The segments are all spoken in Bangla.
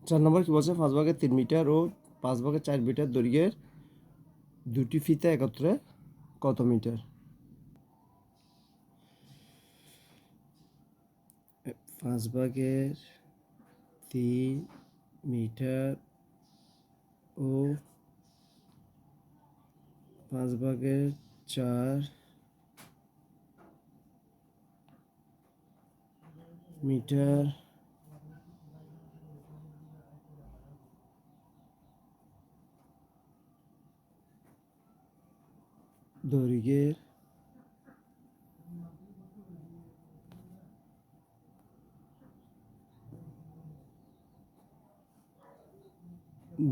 4 নম্বর কি বলছে, 5/3 মিটার ও 5/4 মিটার দৈর্ঘ্যের দুটি ফিতা একত্রে কত মিটার? 5/3 মিটার ও 5/4 মিটার দৈর্ঘ্যের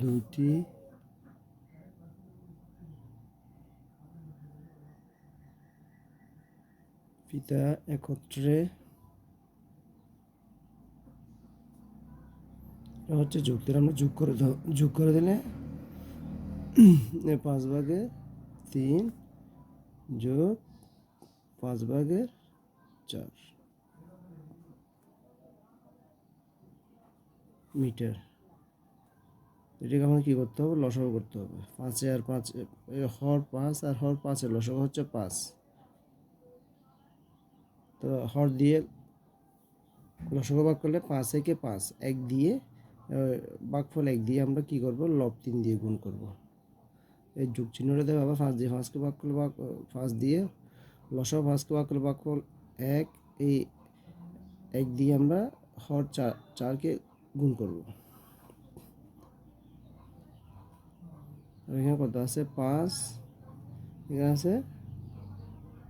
দুটি ফিতা একত্রে হচ্ছে যোগ দিলে, আমরা যোগ করে দিলে 5/3 যোগ 5/4 মিটার। এটাকে আমাদের কী করতে হবে? লসাগু করতে হবে। 5 আর 5 হর 5 আর হর 5 লসাগু হচ্ছে 5। তো হর দিয়ে লসাগু ভাগ করলে 5 একে 5, 1 দিয়ে ভাগফল 1 দিয়ে আমরা কি করব? লব 3 দিয়ে গুণ করব। এই যোগ চিহ্নটা দেবে আবার 5 দিয়ে, 5কে ভাগ করলে 5 দিয়ে লসাগু 5কে ভাগ করলে ভাগফল 1, এই 1 দিয়ে আমরা হর 4কে গুণ করব। আর এখানে কত আছে? 5, এখানে আছে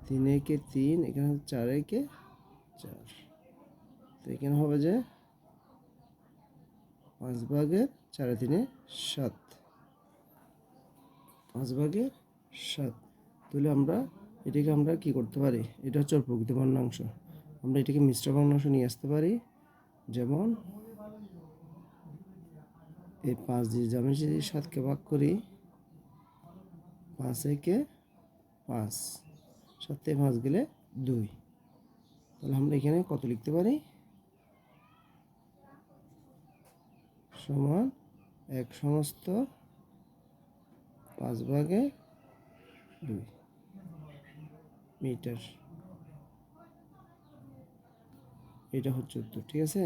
3 একে 3, এখানে 4 একে 4। তো এখানে হবে যে 5/4 7, 5/7। তাহলে আমরা এটাকে আমরা কি করতে পারি? এটা হচ্ছে প্রকৃত ভগ্নাংশ। আমরা এটাকে মিশ্র ভগ্নাংশ নিয়ে আসতে পারি। যেমন এই 5 দিয়ে আমি যদি 7কে ভাগ করি, 5 একে 5, 7 থেকে 5 গেলে 2। তাহলে আমরা এখানে কত লিখতে পারি? সমান 1/5/2 মিটার। এটা হচ্ছে উত্তর। ঠিক আছে।